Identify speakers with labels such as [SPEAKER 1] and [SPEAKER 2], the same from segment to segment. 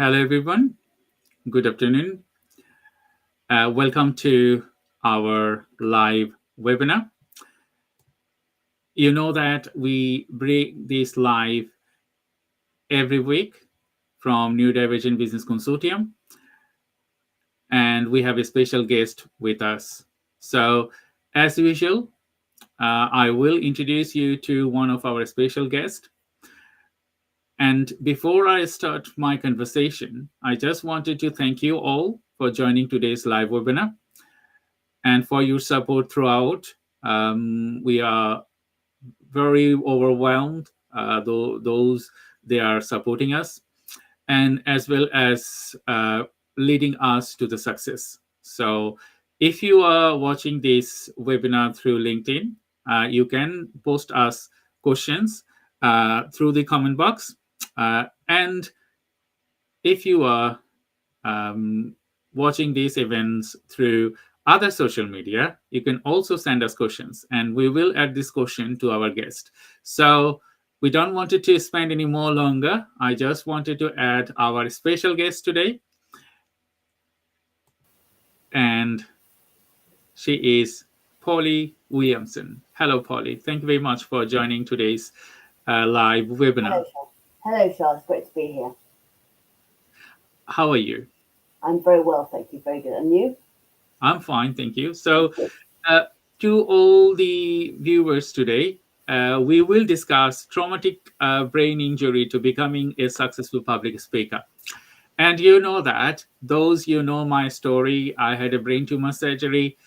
[SPEAKER 1] Hello, everyone. Good afternoon. Welcome to our live webinar. You know that we bring this live every week from Neurodivergent Business Consortium, and we have a special guest with us. So, as usual, I will introduce you to one of our special guests. And before I start my conversation, I just wanted to thank you all for joining today's live webinar and for your support throughout. We are very overwhelmed, those they are supporting us, and as well as leading us to the success. So if you are watching this webinar through LinkedIn, you can post us questions through the comment box. And if you are watching these events through other social media, you can also send us questions, and we will add this question to our guest. So we don't want to spend any more longer. I just wanted to add our special guest today, and she is Polly Williamson. Hello, Polly. Thank you very much for joining today's live webinar.
[SPEAKER 2] Hello, Shah. Hello, Shah. It's great to be here.
[SPEAKER 1] How are you?
[SPEAKER 2] I'm very well, thank you. Very good. And you?
[SPEAKER 1] I'm fine, thank you. So, to all the viewers today, we will discuss traumatic brain injury to becoming a successful public speaker. And you know that, those you know my story, I had a brain tumor surgery,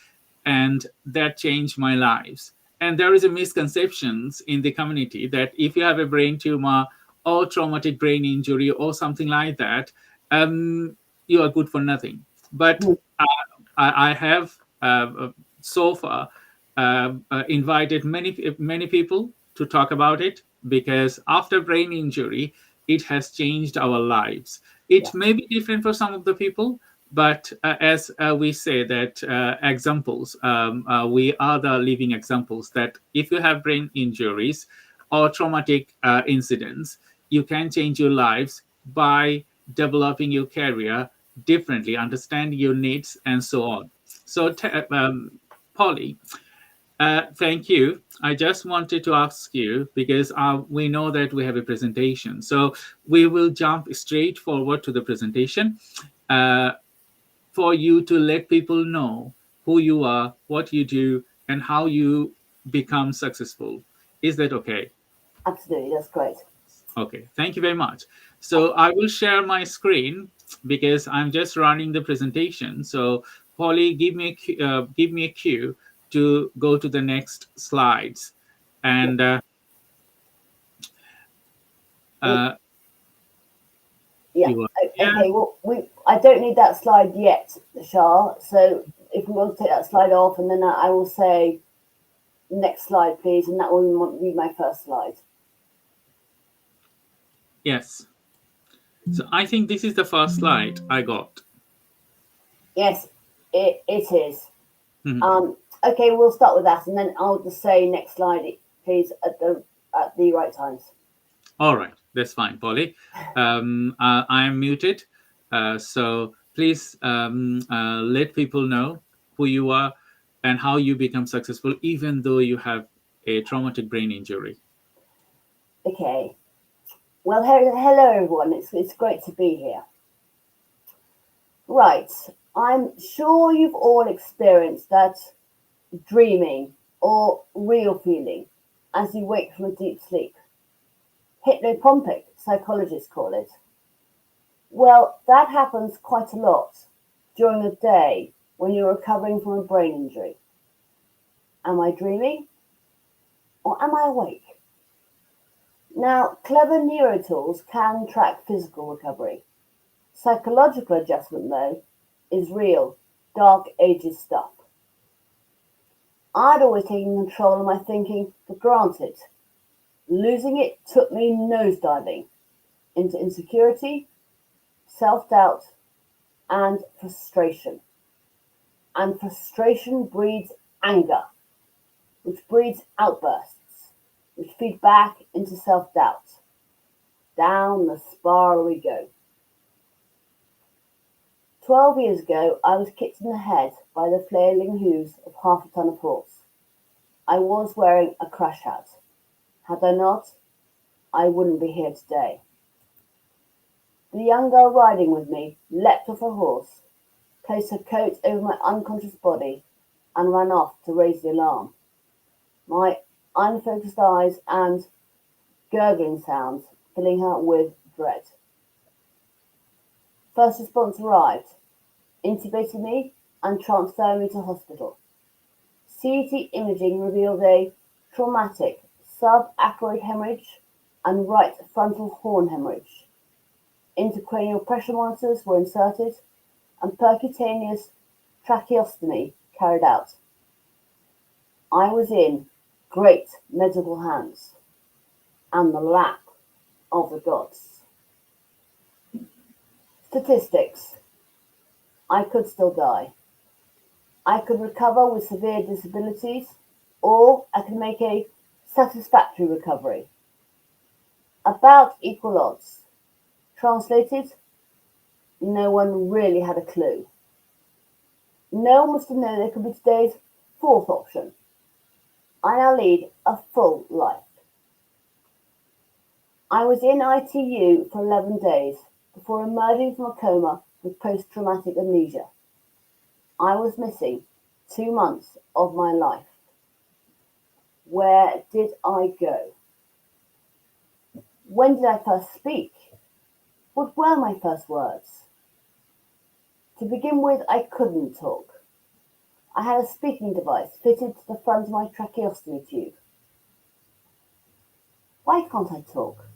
[SPEAKER 1] and that changed my lives. And there is a misconceptions in the community that if you have a brain tumor or traumatic brain injury or something like that, you are good for nothing. But I have so far invited many people to talk about it, because after brain injury, it has changed our lives. It
[SPEAKER 2] Yeah.
[SPEAKER 1] may be different for some of the people, but as we say that examples, we are the living examples that if you have brain injuries or traumatic incidents, you can change your lives by developing your career differently, understand your needs, and so on. So, Polly, thank you. I just wanted to ask you, because we know that we have a presentation. So we will jump straight forward to the presentation uh, for you to let people know who you are, what you do, and how you become successful. Is that okay?
[SPEAKER 2] Absolutely. That's great.
[SPEAKER 1] Okay, thank you very much. So I will share my screen because I'm just running the presentation. So Polly, give me a cue to go to the next slides,
[SPEAKER 2] Yeah.
[SPEAKER 1] and
[SPEAKER 2] Well,
[SPEAKER 1] uh,
[SPEAKER 2] yeah.
[SPEAKER 1] you are here.
[SPEAKER 2] Okay. Well, I don't need that slide yet, Shah. So if we want to take that slide off, and then I will say next slide, please, and that will be my first slide.
[SPEAKER 1] Yes. So I think this is the first slide I got.
[SPEAKER 2] Yes, it is.
[SPEAKER 1] Mhm.
[SPEAKER 2] Okay, we'll start with that, and then I'll just say next slide, please, at the right times.
[SPEAKER 1] All right, that's fine, Polly. I am muted, so please let people know who you are and how you become successful, even though you have a traumatic brain injury.
[SPEAKER 2] Okay. Well, hello everyone. It's great to be here. Right. I'm sure you've all experienced that dreaming or real feeling as you wake from a deep sleep. Hypnopompic, psychologists call it. Well, that happens quite a lot during the day when you're recovering from a brain injury. Am I dreaming or am I awake? Now, clever neurotools can track physical recovery. Psychological adjustment, though, is real, dark ages stuff. I'd always taken control of my thinking for granted. Losing it took me nosediving into insecurity, self-doubt, and frustration. And frustration breeds anger, which breeds outbursts, which feed back into self-doubt. Down the spiral we go. 12 years ago, I was kicked in the head by the flailing hooves of half a ton of horse. I was wearing a crash hat. Had I not, I wouldn't be here today. The young girl riding with me leapt off her horse, placed her coat over my unconscious body, and ran off to raise the alarm. My unfocused eyes and gurgling sounds filling her with dread. First response arrived, intubated me and transferred me to hospital. CT imaging revealed a traumatic subarachnoid hemorrhage and right frontal horn hemorrhage. Intracranial pressure monitors were inserted and percutaneous tracheostomy carried out. I was in great medical hands and the lap of the gods. Statistics. I could still die. I could recover with severe disabilities, or I could make a satisfactory recovery. About equal odds. Translated, no one really had a clue. No one was to know there could be today's fourth option. I now lead a full life. I was in ITU for 11 days before emerging from a coma with post-traumatic amnesia. I was missing 2 months of my life. Where did I go? When did I first speak? What were my first words? To begin with, I couldn't talk. I had a speaking device fitted to the front of my tracheostomy tube. Why can't I talk?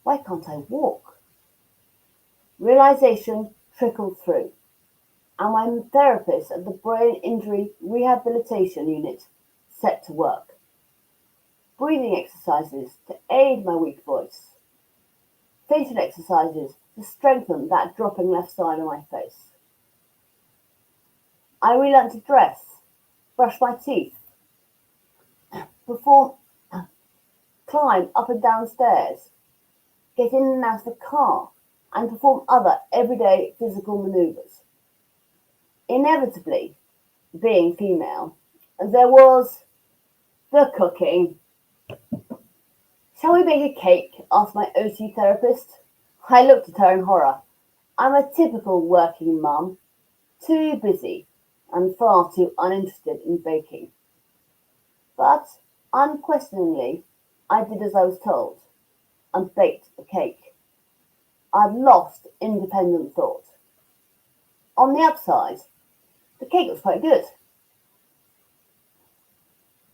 [SPEAKER 2] Why can't I walk? Realization trickled through, and my therapist at the Brain Injury Rehabilitation Unit set to work. Breathing exercises to aid my weak voice. Facial exercises to strengthen that dropping left side of my face. I relearned to dress, brush my teeth, climb up and down stairs, get in and out of the car, and perform other everyday physical manoeuvres. Inevitably, being female, there was the cooking. Shall we make a cake? Asked my OT therapist. I looked at her in horror. I'm a typical working mum, too busy and far too uninterested in baking. But unquestioningly, I did as I was told and baked the cake. I'd lost independent thought. On the upside, the cake was quite good.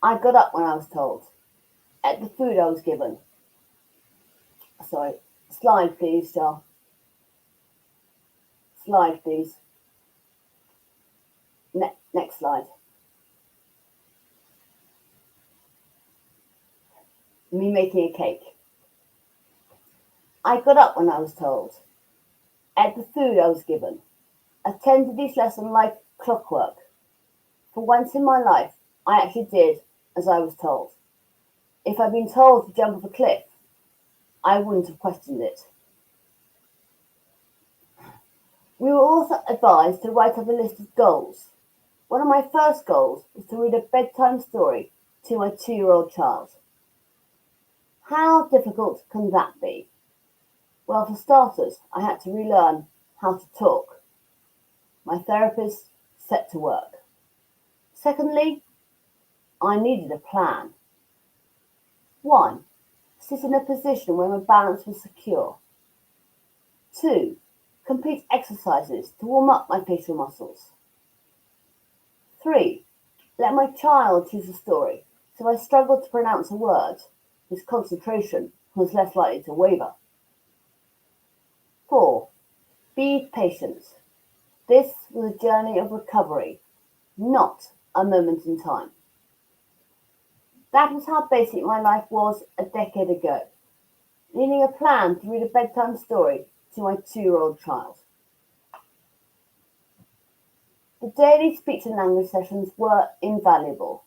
[SPEAKER 2] I got up when I was told, ate the food I was given. Sorry, slide please, Shah. Slide please. Next slide. Me making a cake. I got up when I was told, ate the food I was given, attended each lesson like clockwork. For once in my life, I actually did as I was told. If I'd been told to jump off a cliff, I wouldn't have questioned it. We were also advised to write up a list of goals. One of my first goals was to read a bedtime story to my 2-year-old child. How difficult can that be? Well, for starters, I had to relearn how to talk. My therapist set to work. Secondly, I needed a plan. 1. Sit in a position where my balance was secure. 2. Complete exercises to warm up my facial muscles. 3. Let my child choose a story, so if I struggled to pronounce a word, his concentration was less likely to waver. 4. Be patient. This was a journey of recovery, not a moment in time. That was how basic my life was a decade ago, needing a plan to read a bedtime story to my 2-year-old child. The daily speech and language sessions were invaluable.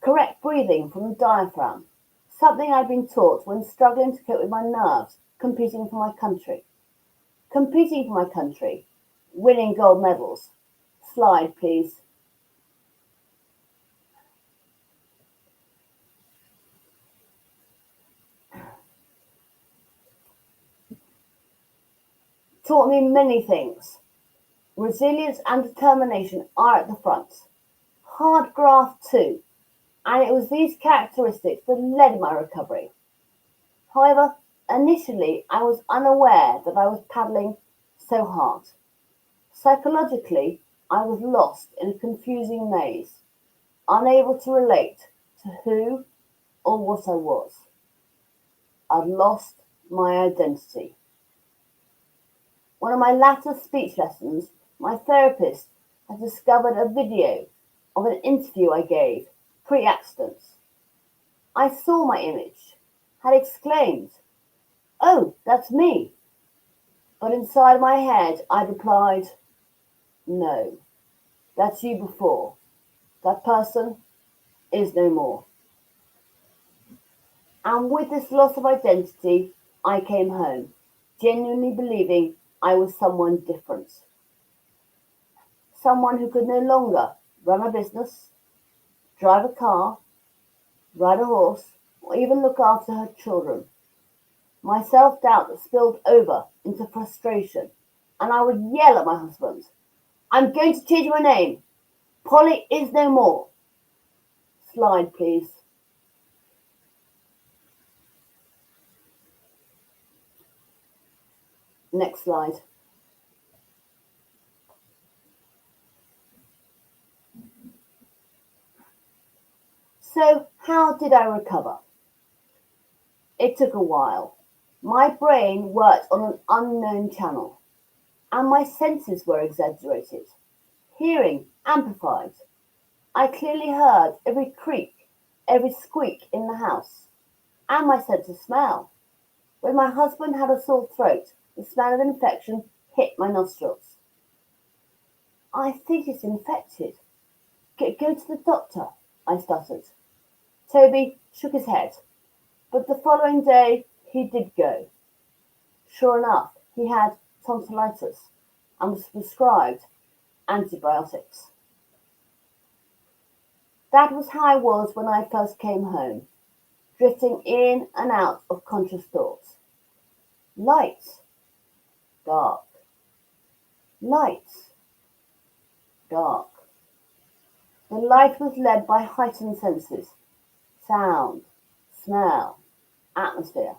[SPEAKER 2] Correct breathing from the diaphragm, something I'd been taught when struggling to cope with my nerves competing for my country. competing for my country, winning gold medals. Slide, please. Taught me many things. Resilience and determination are at the front. Hard graft too, and it was these characteristics that led my recovery. However, initially I was unaware that I was paddling so hard. Psychologically, I was lost in a confusing maze, unable to relate to who or what I was. I'd lost my identity. One of my latter speech lessons, my therapist had discovered a video of an interview I gave pre-accident. I saw my image, had exclaimed, "Oh, that's me." But inside my head I'd replied, "No, that's you before. That person is no more." And with this loss of identity, I came home, genuinely believing I was someone different. Someone who could no longer run a business, drive a car, ride a horse, or even look after her children. My self-doubt that spilled over into frustration, and I would yell at my husband, "I'm going to change my name. Polly is no more." Slide, please. Next slide. So, how did I recover? It took a while. My brain worked on an unknown channel, and my senses were exaggerated, hearing amplified. I clearly heard every creak, every squeak in the house, and my sense of smell. When my husband had a sore throat, the smell of infection hit my nostrils. "I think it's infected. Go to the doctor," I stuttered. Toby shook his head, but the following day he did go. Sure enough, he had tonsillitis and was prescribed antibiotics. That was how I was when I first came home, drifting in and out of conscious thoughts. Light, dark, light, dark. The light was led by heightened senses, sound, smell, atmosphere.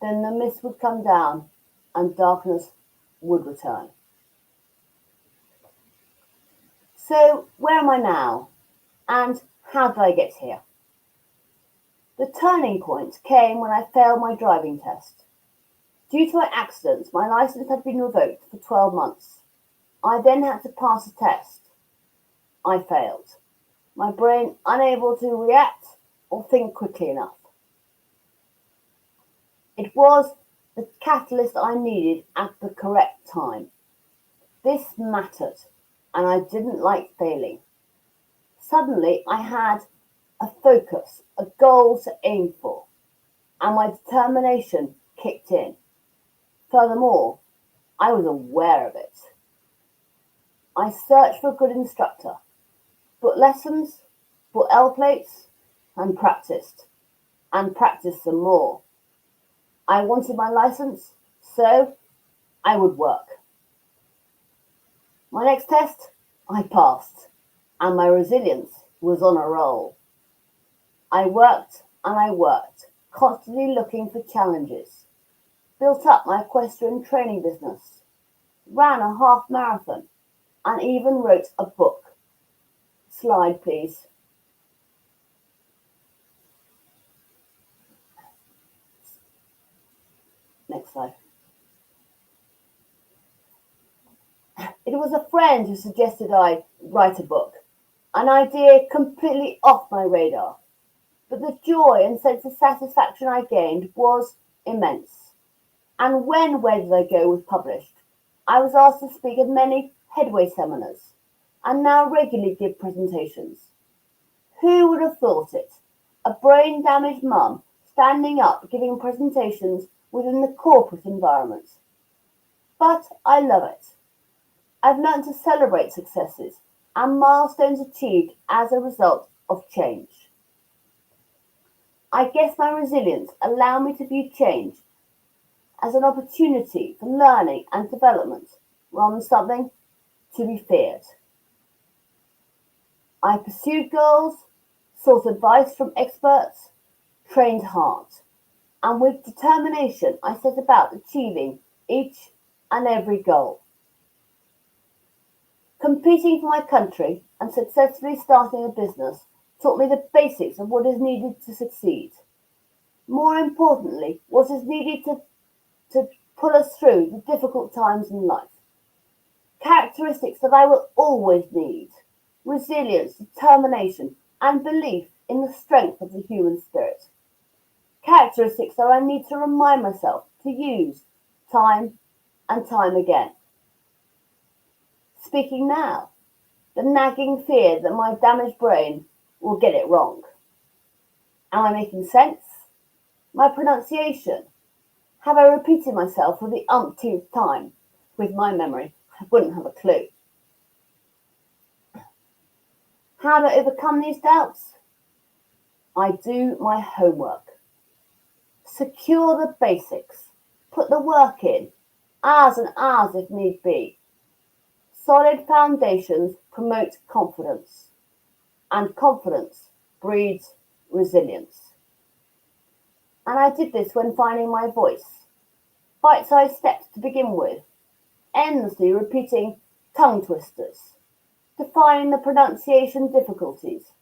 [SPEAKER 2] Then the mist would come down and darkness would return. So where am I now? And how did I get here? The turning point came when I failed my driving test. Due to an accident, my license had been revoked for 12 months. I then had to pass a test. I failed, my brain unable to react or think quickly enough. It was the catalyst I needed at the correct time. This mattered, and I didn't like failing. Suddenly, I had a focus, a goal to aim for, and my determination kicked in. Furthermore, I was aware of it. I searched for a good instructor, booked lessons, bought L plates, and practiced some more. I wanted my license, so I would work. My next test, I passed, and my resilience was on a roll. I worked and I worked, constantly looking for challenges. Built up my equestrian training business, ran a half marathon, and even wrote a book. Slide, please. Next slide. It was a friend who suggested I write a book, an idea completely off my radar. But the joy and sense of satisfaction I gained was immense. And when Where Did I Go was published, I was asked to speak at many Headway seminars, and now regularly give presentations. Who would have thought it? A brain-damaged mum standing up giving presentations within the corporate environment. but I love it. I've learned to celebrate successes and milestones achieved as a result of change. I guess my resilience allowed me to view change as an opportunity for learning and development rather than something to be feared. I pursued goals, sought advice from experts, trained hard, and with determination I set about achieving each and every goal. Competing for my country and successfully starting a business taught me the basics of what is needed to succeed. More importantly, what is needed to pull us through the difficult times in life. Characteristics that I will always need: resilience, determination, and belief in the strength of the human spirit. Characteristics that I need to remind myself to use time and time again. Speaking now, the nagging fear that my damaged brain will get it wrong. Am I making sense? My pronunciation? Have I repeated myself for the umpteenth time? With my memory, I wouldn't have a clue. How do I overcome these doubts? I do my homework. Secure the basics. Put the work in, hours and hours if need be. Solid foundations promote confidence, and confidence breeds resilience. And I did this when finding my voice. Bite-sized steps to begin with, endlessly repeating tongue twisters, defining the pronunciation difficulties.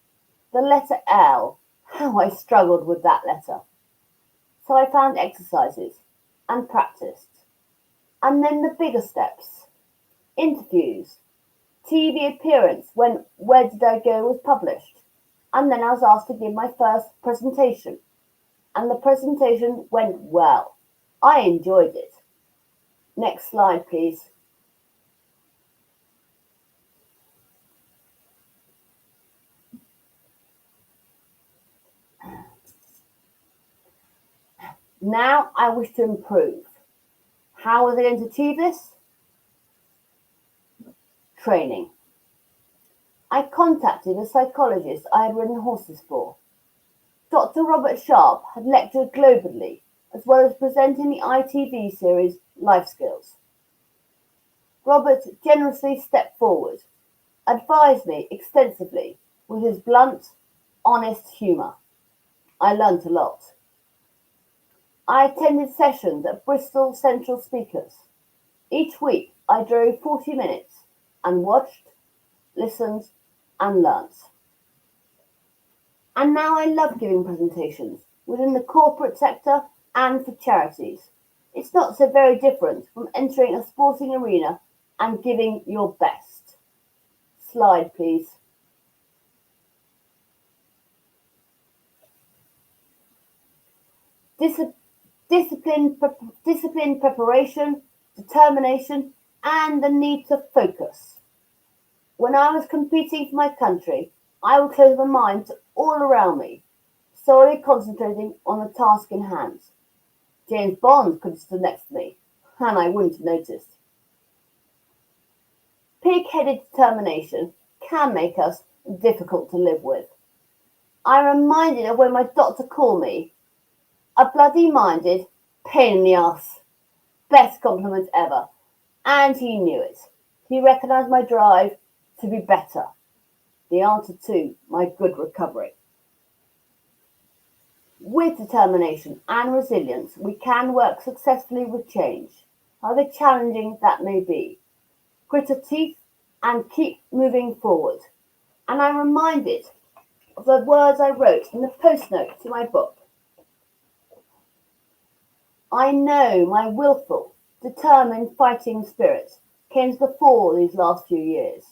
[SPEAKER 2] The letter L, how I struggled with that letter. So I found exercises and practiced. And then the bigger steps: interviews, TV appearance when Where Did I Go was published, and then I was asked to give my first presentation. And the presentation went well. I enjoyed it. Next slide, please. Now I wish to improve. How was I going to achieve this? Training. I contacted a psychologist I had ridden horses for. Dr. Robert Sharp had lectured globally, as well as presenting the ITV series Life Skills. Robert generously stepped forward, advised me extensively with his blunt, honest humour. I learnt a lot. I attended sessions at Bristol Central Speakers. Each week I drove 40 minutes and watched, listened, and learnt. And now I love giving presentations within the corporate sector and for charities. It's not so very different from entering a sporting arena and giving your best. Slide, please. Discipline, preparation, determination, and the need to focus. When I was competing for my country, I would close my mind to all around me, solely concentrating on the task in hand. James Bond could have stood next to me, and I wouldn't have noticed. Pig-headed determination can make us difficult to live with. I'm reminded of when my doctor called me a bloody-minded pain in the ass. Best compliment ever. And he knew it. He recognised my drive to be better. The answer to my good recovery. With determination and resilience, we can work successfully with change, however challenging that may be. Grit our teeth and keep moving forward. And I'm reminded of the words I wrote in the post note to my book. I know my willful, determined fighting spirit came to the fore these last few years.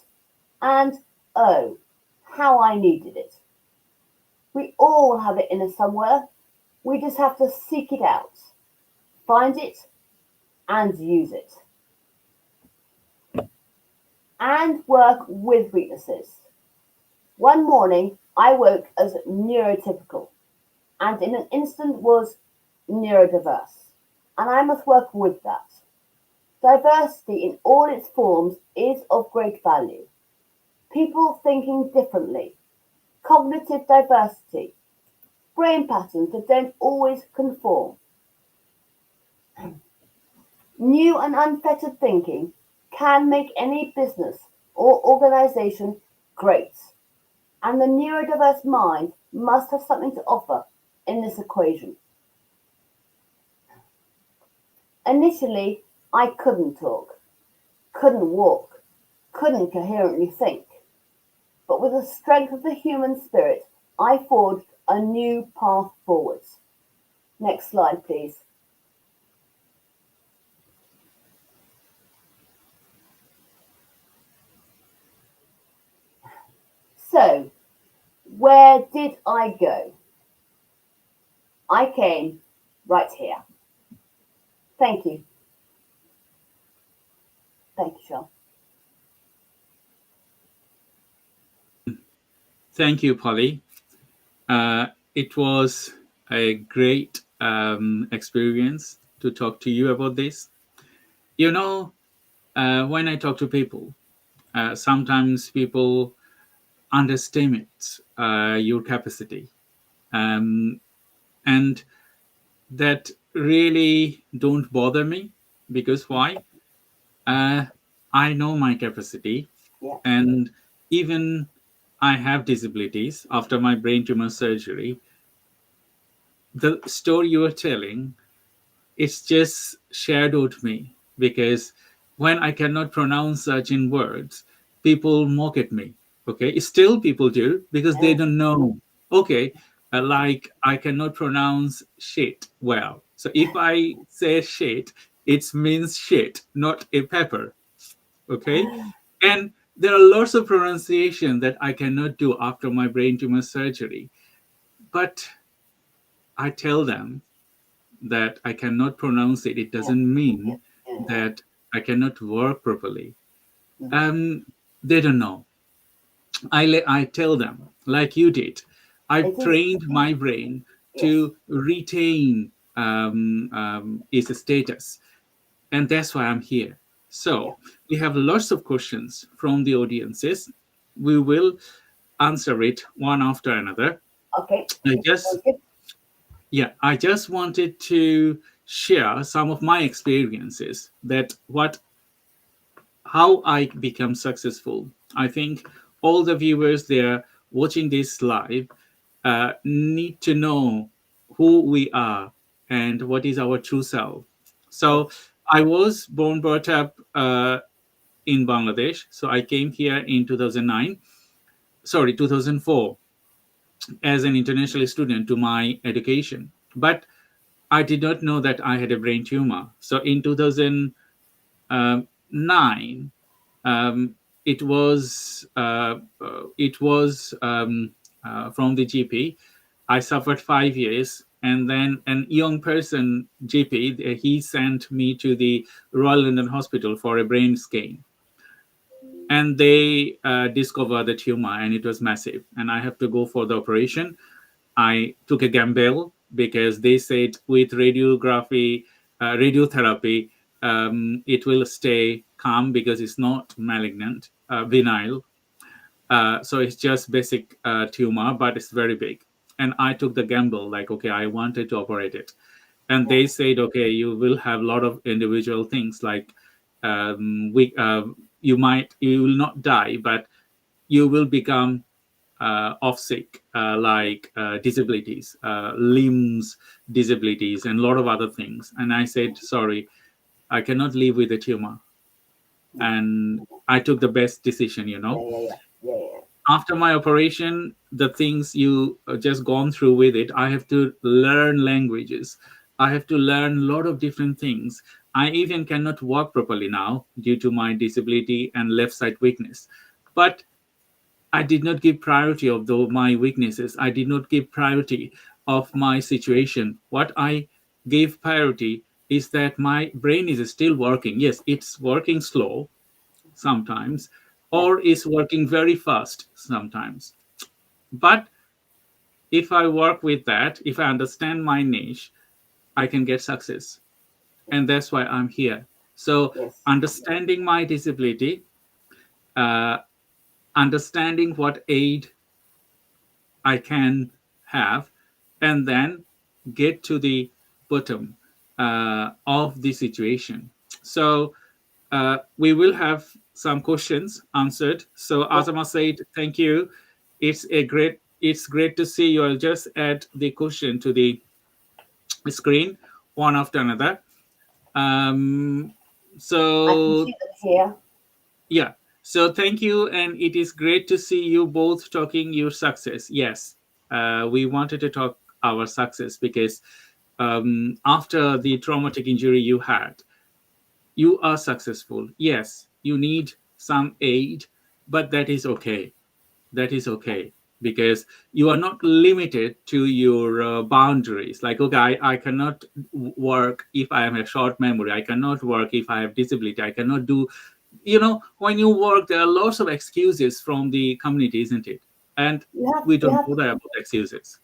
[SPEAKER 2] And, oh, how I needed it. We all have it in us somewhere. We just have to seek it out, find it, and use it. And work with weaknesses. One morning, I woke as neurotypical, and in an instant was neurodiverse, and I must work with that. Diversity in all its forms is of great value. People thinking differently, cognitive diversity, brain patterns that don't always conform. New and unfettered thinking can make any business or organization great, and the neurodiverse mind must have something to offer in this equation. Initially, I couldn't talk, couldn't walk, couldn't coherently think, but with the strength of the human spirit, I forged a new path forwards. Next slide, please. So, where did I go? I came right here. Thank you. Thank you, Shah.
[SPEAKER 1] Thank you, Polly. It was a great experience to talk to you about this. You know, when I talk to people, sometimes people underestimate your capacity. Um, and that really don't bother me, because why? Uh, I know my capacity,
[SPEAKER 2] Yeah.
[SPEAKER 1] and even I have disabilities after my brain tumor surgery. The story you were telling, it's just shadowed me, because when I cannot pronounce certain words, people mock at me. Okay, still people do, because they
[SPEAKER 2] Yeah.
[SPEAKER 1] don't know. Okay, like I cannot pronounce shit well. So if I say shit, it means shit, not a pepper. Okay, and there are lots of pronunciation that I cannot do after my brain tumor surgery. But I tell them that I cannot pronounce it, it
[SPEAKER 2] Yeah.
[SPEAKER 1] doesn't
[SPEAKER 2] Yeah.
[SPEAKER 1] mean
[SPEAKER 2] Yeah.
[SPEAKER 1] that I cannot work properly.
[SPEAKER 2] Mhm.
[SPEAKER 1] Um, they don't know. I tell them, like you did, I've
[SPEAKER 2] It is.
[SPEAKER 1] trained my brain
[SPEAKER 2] Yes.
[SPEAKER 1] to retain its status, and that's why I'm here.
[SPEAKER 2] Yeah.
[SPEAKER 1] So we have lots of questions from the audiences. We will answer it one after another.
[SPEAKER 2] Okay.
[SPEAKER 1] I
[SPEAKER 2] Sounds
[SPEAKER 1] just
[SPEAKER 2] good.
[SPEAKER 1] Yeah, I just wanted to share some of my experiences, that what how I become successful. I think all the viewers there watching this live need to know who we are and what is our true self.
[SPEAKER 2] Yes.
[SPEAKER 1] So I was born brought up in Bangladesh. So I came here in 2009, sorry, 2004, as an international student to my education. But I did not know that I had a brain tumor. So in 2009, it was from the GP. I suffered 5 years, and then an young person GP, he sent me to the Royal London Hospital for a brain scan, and they discovered the tumor, and it was massive, and I have to go for the operation. I took a gamble, because they said with radiotherapy, it will stay calm, because it's not malignant, benign. So it's just basic tumor, but it's very big. And I took the gamble, like, okay, I wanted to operate it. And
[SPEAKER 2] Yeah.
[SPEAKER 1] they said, okay, you will have a lot of individual things, like you will not die, but you will become off sick, like disabilities, limbs disabilities, and a lot of other things. And I said, sorry, I cannot live with a tumor. And I took the best decision, you
[SPEAKER 2] Yeah.
[SPEAKER 1] know.
[SPEAKER 2] Yeah. Yeah. Yeah. Yeah.
[SPEAKER 1] After my operation, the things you just gone through with it, I have to learn languages. I have to learn a lot of different things. I even cannot walk properly now due to my disability and left side weakness. But I did not give priority of my weaknesses. I did not give priority of my situation. What I gave priority is that my brain is still working. Yes, it's working slow sometimes,
[SPEAKER 2] Yeah.
[SPEAKER 1] or is working very fast sometimes. But if I work with that, if I understand my niche, I can get success. And that's why I'm here. So
[SPEAKER 2] Yes.
[SPEAKER 1] understanding my disability, uh, understanding what aid I can have, and then get to the bottom of the situation. So we will have some questions answered. So
[SPEAKER 2] Yeah.
[SPEAKER 1] Azama said, "Thank you. It's great to see you." I'll just add the question to the screen one after another. Um,
[SPEAKER 2] I can
[SPEAKER 1] so
[SPEAKER 2] see them here.
[SPEAKER 1] yeah. So thank you, and it is great to see you both talking your success. Yes, we wanted to talk our success because after the traumatic injury you had, you are successful. Yes, you need some aid, but that is okay. That is okay because you are not limited to your boundaries. Like, okay, I cannot work if I have a short memory. I cannot work if I have disability. I cannot do, when you work, there are lots of excuses from the community, isn't it? And
[SPEAKER 2] You have
[SPEAKER 1] we
[SPEAKER 2] you
[SPEAKER 1] don't
[SPEAKER 2] have
[SPEAKER 1] bother
[SPEAKER 2] to
[SPEAKER 1] about excuses.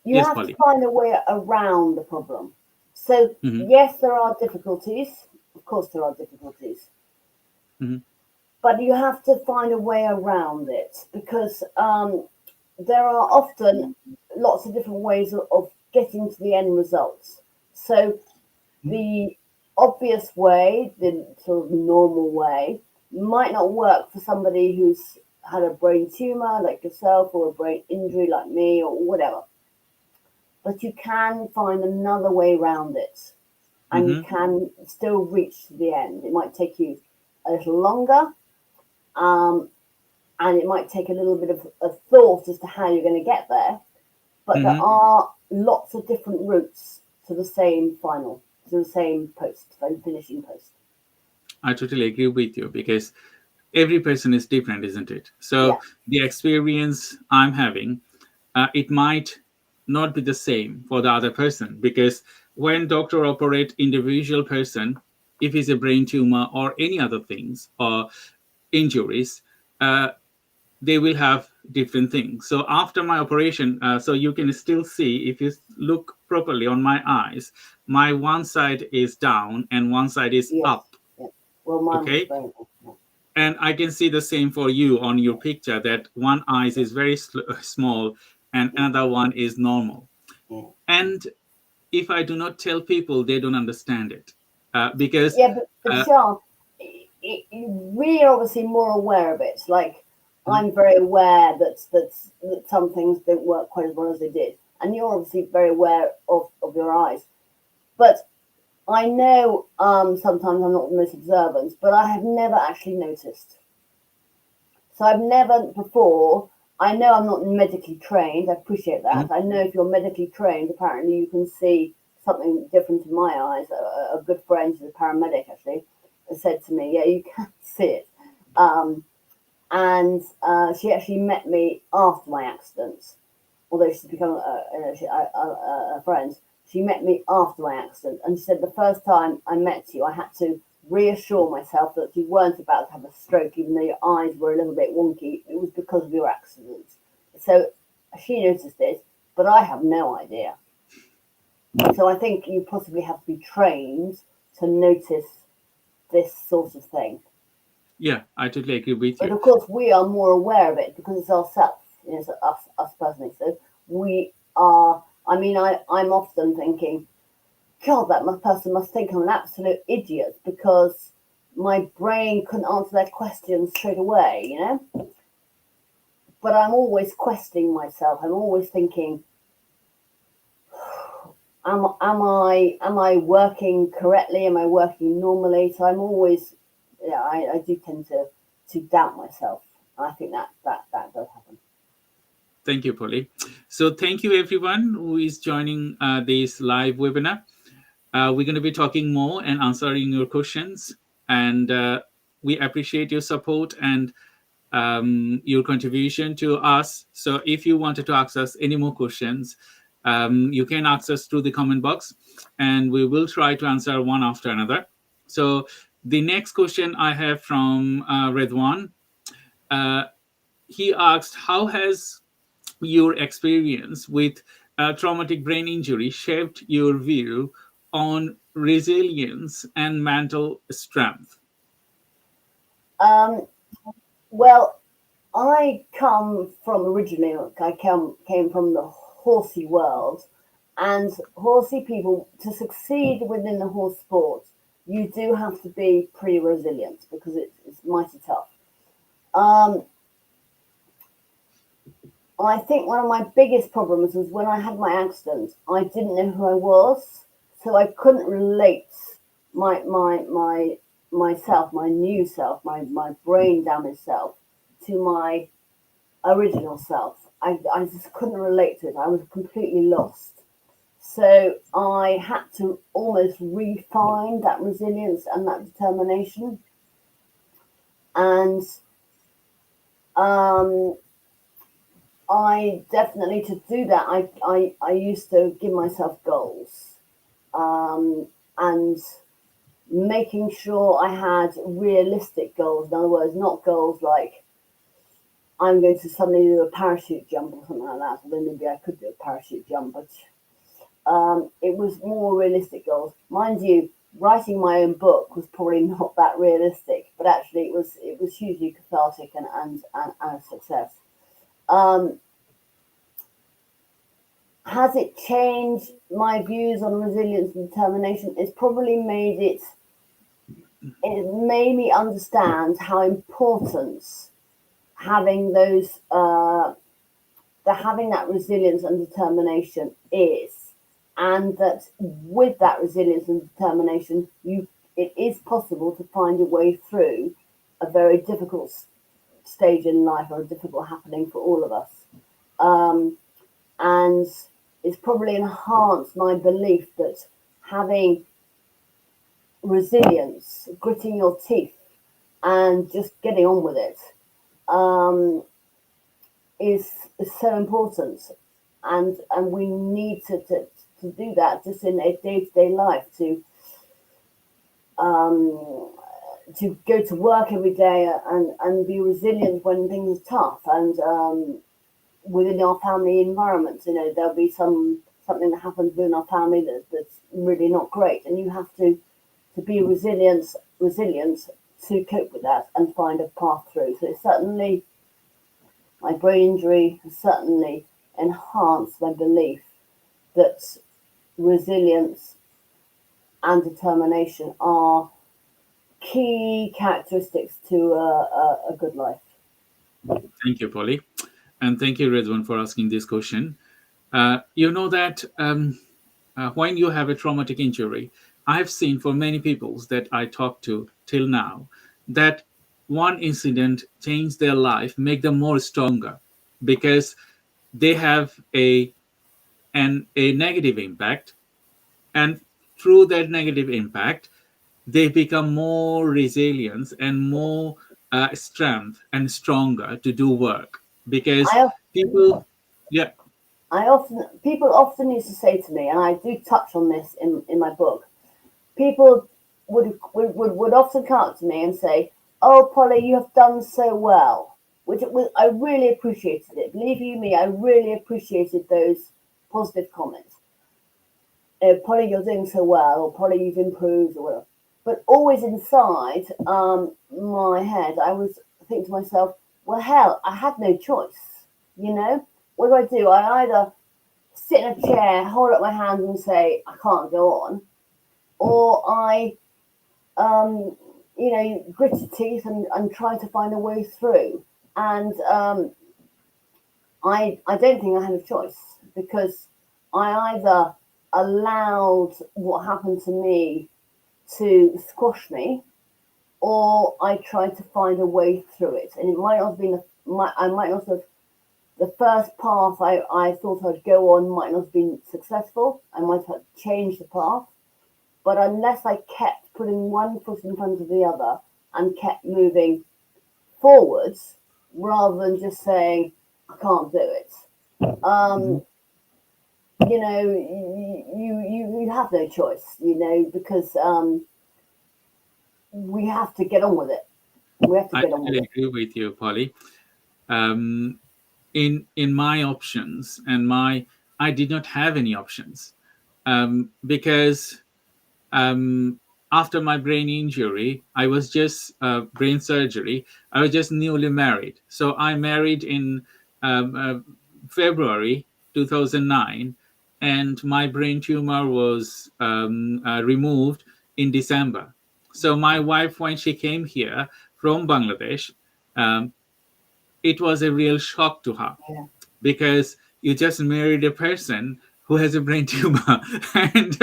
[SPEAKER 2] you
[SPEAKER 1] Yes,
[SPEAKER 2] have to
[SPEAKER 1] Polly.
[SPEAKER 2] find a way around the problem. So
[SPEAKER 1] Hmm.
[SPEAKER 2] yes, there are difficulties. Of course, there are difficulties,
[SPEAKER 1] Hmm.
[SPEAKER 2] but you have to find a way around it because there are often lots of different ways of getting to the end results. So the obvious way, the sort of normal way, might not work for somebody who's had a brain tumor like yourself or a brain injury like me or whatever. But you can find another way around it and you
[SPEAKER 1] Hmm.
[SPEAKER 2] can still reach the end. It might take you a little longer, um, and it might take a little bit of thought as to how you're going to get there. But there
[SPEAKER 1] Hmm.
[SPEAKER 2] are lots of different routes to the same final, to the same post, same finishing post.
[SPEAKER 1] I totally agree with you because every person is different, isn't it? So
[SPEAKER 2] Yeah,
[SPEAKER 1] the experience I'm having, it might not be the same for the other person because when doctor operate individual person, if it's a brain tumor or any other things or injuries, uh, they will have different things. So after my operation, so you can still see if you look properly on my eyes, my one side is down and one side is
[SPEAKER 2] yes,
[SPEAKER 1] up.
[SPEAKER 2] yeah. Well, mine was
[SPEAKER 1] Okay,
[SPEAKER 2] very,
[SPEAKER 1] and I can see the same for you on your picture that one eyes
[SPEAKER 2] yeah,
[SPEAKER 1] is very small and
[SPEAKER 2] yeah,
[SPEAKER 1] another one is normal.
[SPEAKER 2] yeah.
[SPEAKER 1] And if I do not tell people, they don't understand it because
[SPEAKER 2] Yeah, but
[SPEAKER 1] uh,
[SPEAKER 2] Sean, we're obviously more aware of it. Like,
[SPEAKER 1] mm,
[SPEAKER 2] I'm very aware that some things don't work quite as well as they did. And you're obviously very aware of your eyes. But I know sometimes I'm not the most observant, but I have never actually noticed. So I've never before. I know I'm not medically trained. I appreciate
[SPEAKER 1] mm,
[SPEAKER 2] that. I know if you're medically trained, apparently you can see something different in my eyes. A good friend who's a paramedic actually said to me, "Yeah, you can see it." Um, and she actually met me after my accident, although she's become a friend. She met me after my accident, and she said the first time I met you, I had to reassure myself that you weren't about to have a stroke, even though your eyes were a little bit wonky. It was because of your accident. So she noticed it, but I have no idea. So I think you possibly have to be trained to notice this sort of thing.
[SPEAKER 1] yeah, I totally agree with
[SPEAKER 2] But
[SPEAKER 1] you.
[SPEAKER 2] of course, we are more aware of it because it's ourselves, it's us personally. So we are. I mean, I'm often thinking, God, person must think I'm an absolute idiot because my brain couldn't answer their questions straight away, you know. But I'm always questioning myself. I'm always thinking, am I working correctly? Am I working normally? So I'm always, yeah, I do tend to doubt myself. I think that does happen.
[SPEAKER 1] Thank you, Polly. So thank you everyone who is joining this live webinar. We're going to be talking more and answering your questions, and we appreciate your support and your contribution to us. So if you wanted to ask us any more questions, you can ask us through the comment box, and we will try to answer one after another. So the next question I have from Redwan, uh, he asked, how has your experience with traumatic brain injury shaped your view on resilience and mental strength?
[SPEAKER 2] Well, I come from originally, came from the horsey world, and horsey people, to succeed within the horse sport, you do have to be pretty resilient because it's mighty tough. Um, I think one of my biggest problems was when I had my accident, I didn't know who I was, so I couldn't relate my myself, my new self, my brain damaged self, to my original self. I just couldn't relate to it. I was completely lost. So I had to almost refine that resilience and that determination. And um, I definitely, to do that, I used to give myself goals, and making sure I had realistic goals. In other words, not goals like I'm going to suddenly do a parachute jump or something like that. Although maybe I could do a parachute jump, but it was more realistic goals. Mind you, writing my own book was probably not that realistic, but actually it was hugely cathartic and a success. Um, has it changed my views on resilience and determination? It's probably made me understand how important having having that resilience and determination is, and that with that resilience and determination, it is possible to find a way through a very difficult stage in life, or a difficult happening for all of us. And it's probably enhanced my belief that having resilience, gritting your teeth, and just getting on with it, um, is so important, and we need to do that just in a day-to-day life, um, to go to work every day and be resilient when things are tough, and within our family environments, there'll be something that happens within our family that's really not great, and you have to be resilient to cope with that and find a path through. So certainly my brain injury has certainly enhanced my belief that resilience and determination are key characteristics to a good life.
[SPEAKER 1] Thank you, Polly. And thank you, Redwan, for asking this question. You know that when you have a traumatic injury, I've seen for many people that I talk to till now that one incident changed their life, make them more stronger, because they have a negative impact, and through that negative impact, they become more resilient and more strength and stronger to do work, because
[SPEAKER 2] I
[SPEAKER 1] people, yeah.
[SPEAKER 2] People often used to say to me, and I do touch on this in my book. People would often come up to me and say, "Oh, Polly, you have done so well," I really appreciated it. Believe you me, I really appreciated those positive comments. Polly, you're doing so well, or Polly, you've improved, or whatever. But always inside my head, I was thinking to myself, well, hell, I had no choice. What do? I either sit in a chair, hold up my hands, and say, I can't go on, or I, grit your teeth and try to find a way through. And I don't think I had a choice, because I either allowed what happened to me to squash me, or I tried to find a way through it. And it might not have been I might not have the first path I thought I'd go on might not have been successful. I might have changed the path, but unless I kept putting one foot in front of the other and kept moving forwards rather than just saying I can't do it,
[SPEAKER 1] Mhm.
[SPEAKER 2] you have no choice, because we have to get on with it. We have to
[SPEAKER 1] I
[SPEAKER 2] get on with
[SPEAKER 1] totally
[SPEAKER 2] it.
[SPEAKER 1] agree with you, Polly. Um, in my options and my I did not have any options, because after my brain injury, I was just brain surgery. I was just newly married. So I married in February 2009, and my brain tumor was removed in December. So my wife, when she came here from Bangladesh, um, it was a real shock to her,
[SPEAKER 2] Yeah.
[SPEAKER 1] because you just married a person who has a brain tumor, and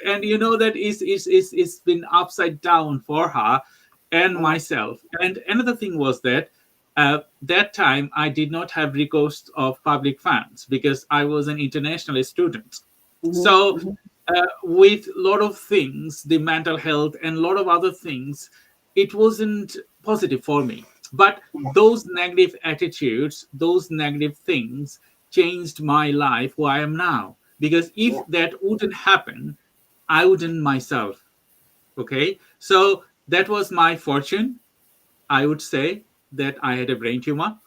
[SPEAKER 1] and you know that it's been upside down for her and
[SPEAKER 2] Yeah.
[SPEAKER 1] myself. And another thing was that that time I did not have recourse of public funds because I was an international student.
[SPEAKER 2] Hmm.
[SPEAKER 1] So
[SPEAKER 2] Hmm.
[SPEAKER 1] with a lot of things, the mental health and a lot of other things, it wasn't positive for me. But
[SPEAKER 2] Yeah.
[SPEAKER 1] those negative attitudes, those negative things changed my life who I am now. Because if
[SPEAKER 2] Yeah.
[SPEAKER 1] that wouldn't happen, I wouldn't myself. Okay. So that was my fortune. I would say that I had a brain tumor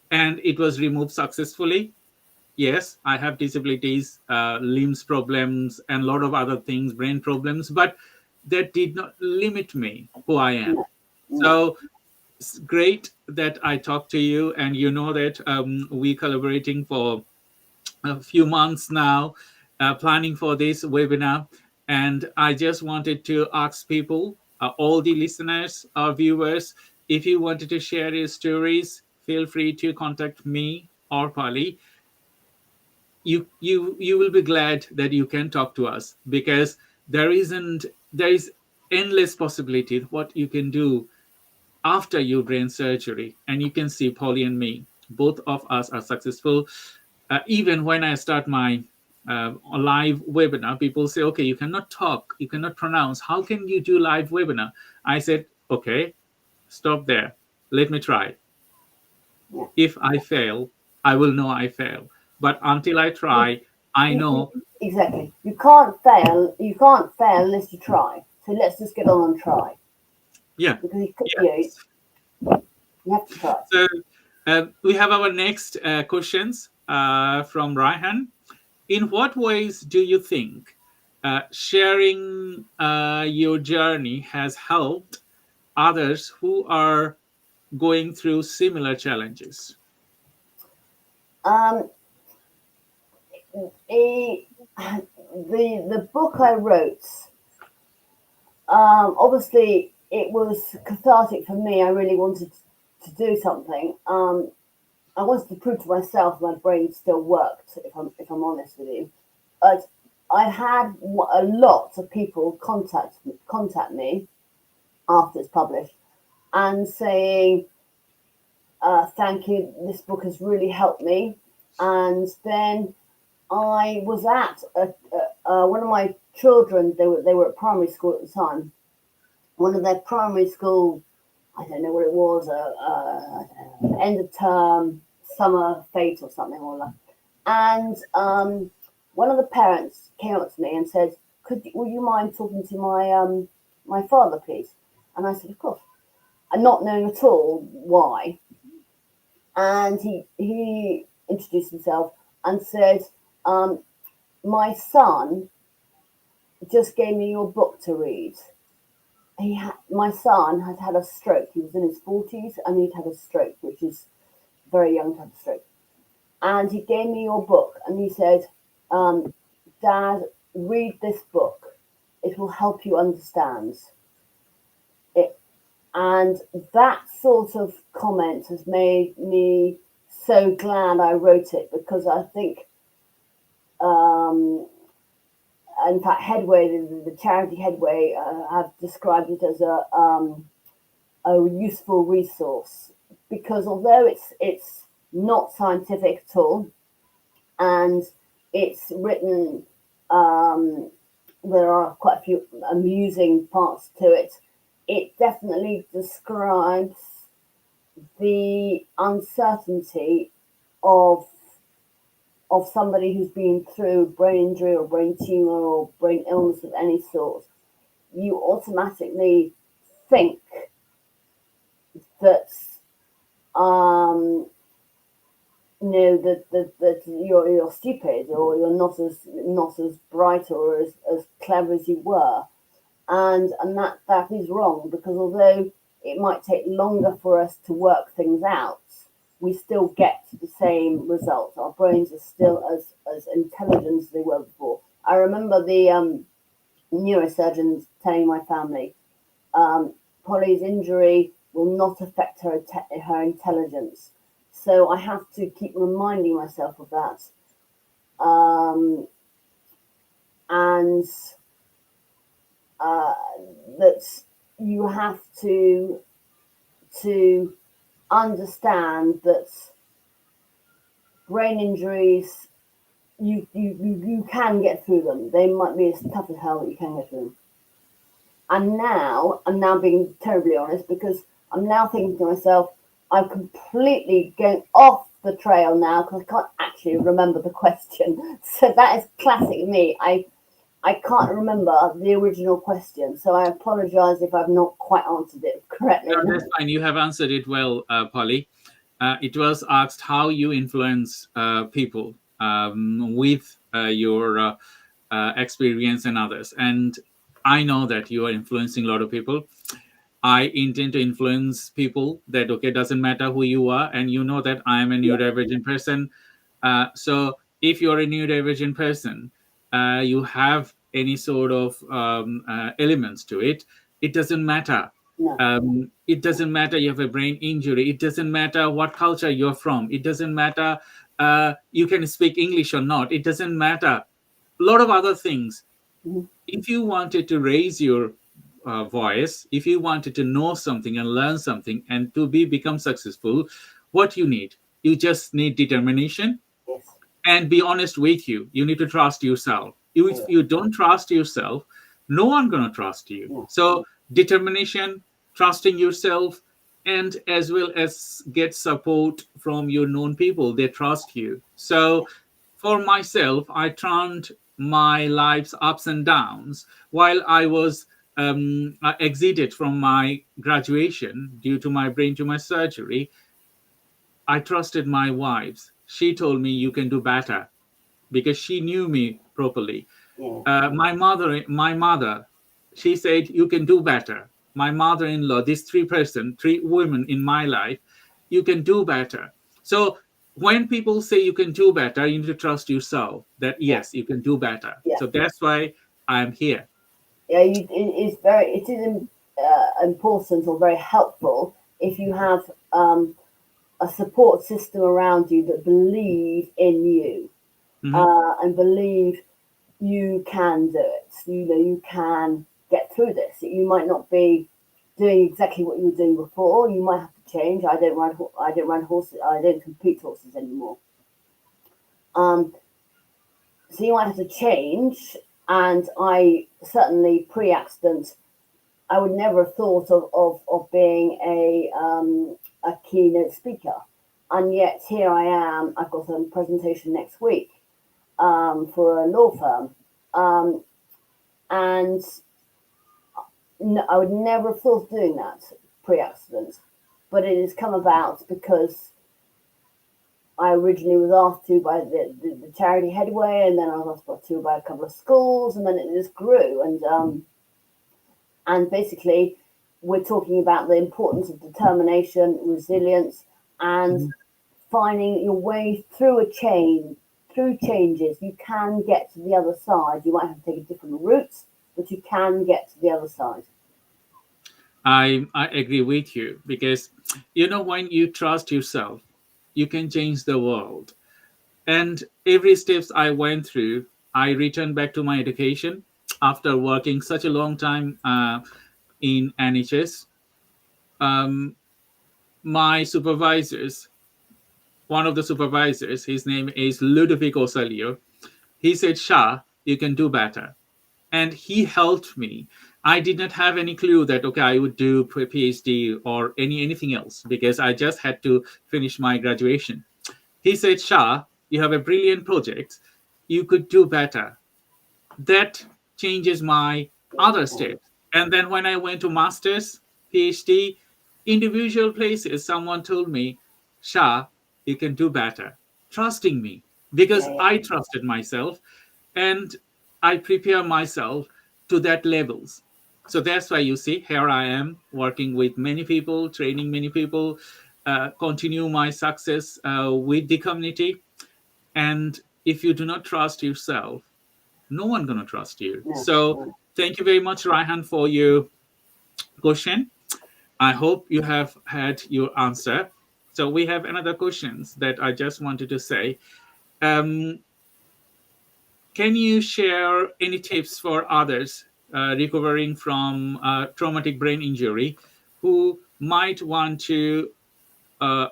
[SPEAKER 1] and it was removed successfully. Yes, I have disabilities, limbs problems, and a lot of other things, brain problems, but that did not limit me who I am.
[SPEAKER 2] No. No.
[SPEAKER 1] So it's great that I talked to you, and you know that we collaborating for a few months now, planning for this webinar. And I just wanted to ask people, all the listeners, our viewers, if you wanted to share your stories, feel free to contact me or Polly. You will be glad that you can talk to us, because there is endless possibility what you can do after your brain surgery. And you can see Polly and me, both of us are successful. Even when I start my live webinar, people say, okay, you cannot talk, you cannot pronounce, how can you do live webinar? I said, okay, stop there, let me try.
[SPEAKER 2] Yeah.
[SPEAKER 1] If I fail, I will know I fail. But until I
[SPEAKER 2] You,
[SPEAKER 1] try, I know.
[SPEAKER 2] exactly. You can't fail. You can't fail unless you try. So let's just get on and try,
[SPEAKER 1] Yeah.
[SPEAKER 2] because
[SPEAKER 1] Yes.
[SPEAKER 2] you have to try.
[SPEAKER 1] So we have our next questions from Raihan. In what ways do you think sharing your journey has helped others who are going through similar challenges?
[SPEAKER 2] Um, a, the book I wrote, obviously it was cathartic for me. I really wanted to do something. I wanted to prove to myself my brain still worked. If I'm honest with you, but I had a lot of people contact me after it's published and saying, "Thank you, this book has really helped me." And then I was at one of my children. They were at primary school at the time. One of their primary school, I don't know what it was, end of term, summer fete or something or other. And one of the parents came up to me and said, "Would you mind talking to my father, please?" And I said, "Of course," and not knowing at all why. And he introduced himself and said, um, "My son just gave me your book to read. My son had had a stroke. He was in his 40s and he'd had a stroke, which is very young to have a stroke. And he gave me your book and he said, um, Dad, read this book. It will help you understand it." And that sort of comment has made me so glad I wrote it, because I think, um, in fact, Headway, the charity Headway, have described it as a useful resource, because although it's not scientific at all, and it's written, um, there are quite a few amusing parts to it. It definitely describes the uncertainty of of somebody who's been through brain injury or brain tumor or brain illness of any sort. You automatically think that um, that you're stupid or you're not as bright or as clever as you were, and that is wrong, because although it might take longer for us to work things out, we still get the same results. Our brains are still as intelligent as they were before. I remember the neurosurgeons telling my family, Polly's injury will not affect her intelligence. So I have to keep reminding myself of that, and uh, that you have to understand that brain injuries, you can get through them. They might be as tough as hell, but you can get through them. And now I'm now being terribly honest, because I'm now thinking to myself, I'm completely going off the trail now because I can't actually remember the question. So that is classic me. I can't remember the original question, so I apologise if I've not quite answered it correctly.
[SPEAKER 1] No, that's fine. You have answered it well, Polly. It was asked how you influence people with your experience and others. And I know that you are influencing a lot of people. I intend to influence people that, okay, doesn't matter who you are. And you know that I am a
[SPEAKER 2] Yeah,
[SPEAKER 1] neurodivergent person. So if you're a neurodivergent person, you have any sort of elements to it, it doesn't matter.
[SPEAKER 2] no,
[SPEAKER 1] It doesn't matter you have a brain injury. It doesn't matter what culture you're from. It doesn't matter you can speak English or not. It doesn't matter. A lot of other things.
[SPEAKER 2] mhm,
[SPEAKER 1] If you wanted to raise your voice, if you wanted to know something and learn something and to become successful, what you need? You just need determination
[SPEAKER 2] yes,
[SPEAKER 1] and be honest with you. You need to trust yourself. If
[SPEAKER 2] yeah,
[SPEAKER 1] you don't trust yourself, no one gonna trust you.
[SPEAKER 2] yeah,
[SPEAKER 1] So determination, trusting yourself, and as well as get support from your known people. They trust you. So for myself, I turned my life's ups and downs while I was I exited from my graduation due to my brain tumor surgery. I trusted my wives. She told me you can do better because she knew me properly.
[SPEAKER 2] yeah,
[SPEAKER 1] My mother, she said you can do better. My mother-in-law, these three women in my life, you can do better. So when people say you can do better, you need to trust yourself that
[SPEAKER 2] yeah,
[SPEAKER 1] yes, you can do better.
[SPEAKER 2] yeah.
[SPEAKER 1] So that's why I'm here.
[SPEAKER 2] Yeah, it is important or very helpful if you have a support system around you that believe in you,
[SPEAKER 1] Mhm.
[SPEAKER 2] and believe you can do it. You can get through this. You might not be doing exactly what you were doing before. You might have to change. I don't ride horses. I don't compete horses anymore. Um, so you might have to change. And I certainly pre-accident, I would never have thought of being a keynote speaker. And yet here I am. I've got a presentation next week, for a law firm. Um, and no, I would never have thought of doing that pre-accident. But it has come about because I originally was asked to by the charity Headway, and then I was asked to by a couple of schools, and then it just grew. And basically, we're talking about the importance of determination, resilience, and finding your way through through changes. You can get to the other side. You might have to take a different route, but you can get to the other side.
[SPEAKER 1] I agree with you because when you trust yourself, you can change the world. And every steps I went through, I returned back to my education after working such a long time in NHS. Um, my supervisors, one of the supervisors, his name is 𝗘𝗃𝗃𝗃𝗃 He said, Shah, you can do better. And he helped me. I did not have any clue that, okay, I would do PhD or anything else because I just had to finish my graduation. He said, Shah, you have a brilliant project. You could do better. That changes my other steps. And then when I went to master's, PhD, individual places, someone told me, Shah, you can do better. trusting me, because
[SPEAKER 2] Yeah,
[SPEAKER 1] I trusted myself and I prepare myself to that levels. So that's why you see here I am working with many people, training many people, continue my success with the community. And if you do not trust yourself, no one gonna trust you.
[SPEAKER 2] no,
[SPEAKER 1] So
[SPEAKER 2] no.
[SPEAKER 1] thank you very much, Raihan, for your question. I hope you have had your answer. So we have another questions that I just wanted to say. Um, can you share any tips for others recovering from traumatic brain injury who might want to, uh,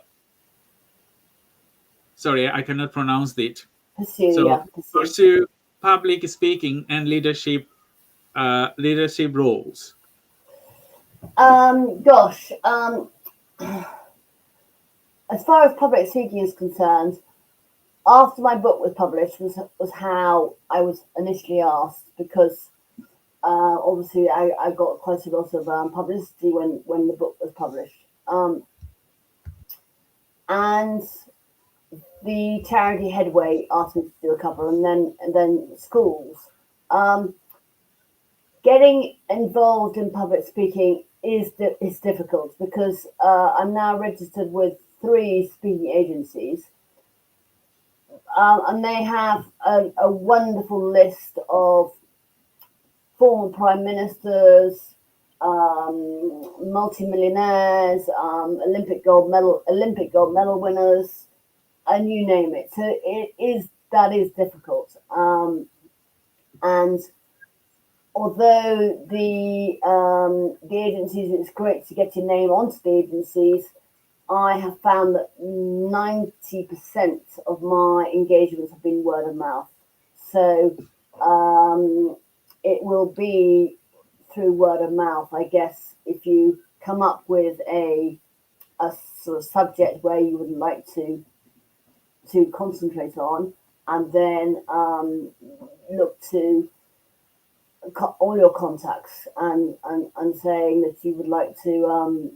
[SPEAKER 1] sorry, I cannot pronounce it.
[SPEAKER 2] Pursue,
[SPEAKER 1] So
[SPEAKER 2] yeah, pursue.
[SPEAKER 1] pursue public speaking and leadership roles.
[SPEAKER 2] Gosh, as far as public speaking is concerned, after my book was published was how I was initially asked, because obviously I got quite a lot of publicity when the book was published. And the charity Headway asked me to do a couple, and then schools. Um, Getting involved in public speaking is difficult, because I'm now registered with 3 speaking agencies, and they have a wonderful list of former prime ministers, multimillionaires, Olympic gold medal winners, and you name it. So that is difficult. And although the agencies, it's great to get your name onto the agencies, I have found that 90% of my engagements have been word of mouth. So um, it will be through word of mouth, I guess. If you come up with a sort of subject where you would like to concentrate on, and then look to all your contacts, and saying that you would like to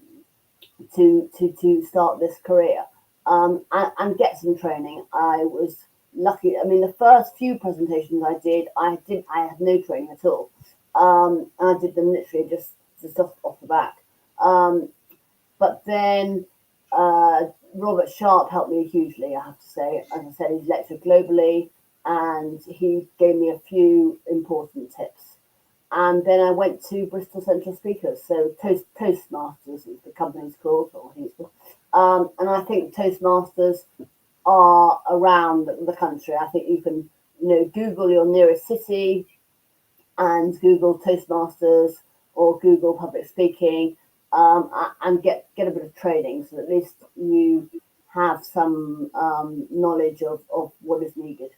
[SPEAKER 2] start this career, and get some training. I was lucky. I mean, the first few presentations I had no training at all. And I did them literally just off the back. But then Robert Sharp helped me hugely, I have to say. As I said, he's lectured globally, and he gave me a few important tips. And then I went to Bristol Central Speakers, so Toastmasters is the company's called, or I think it's called. And I think Toastmasters are around the country. I think you can, Google your nearest city and Google Toastmasters or Google public speaking, and get a bit of training, so at least you have some knowledge of what is needed.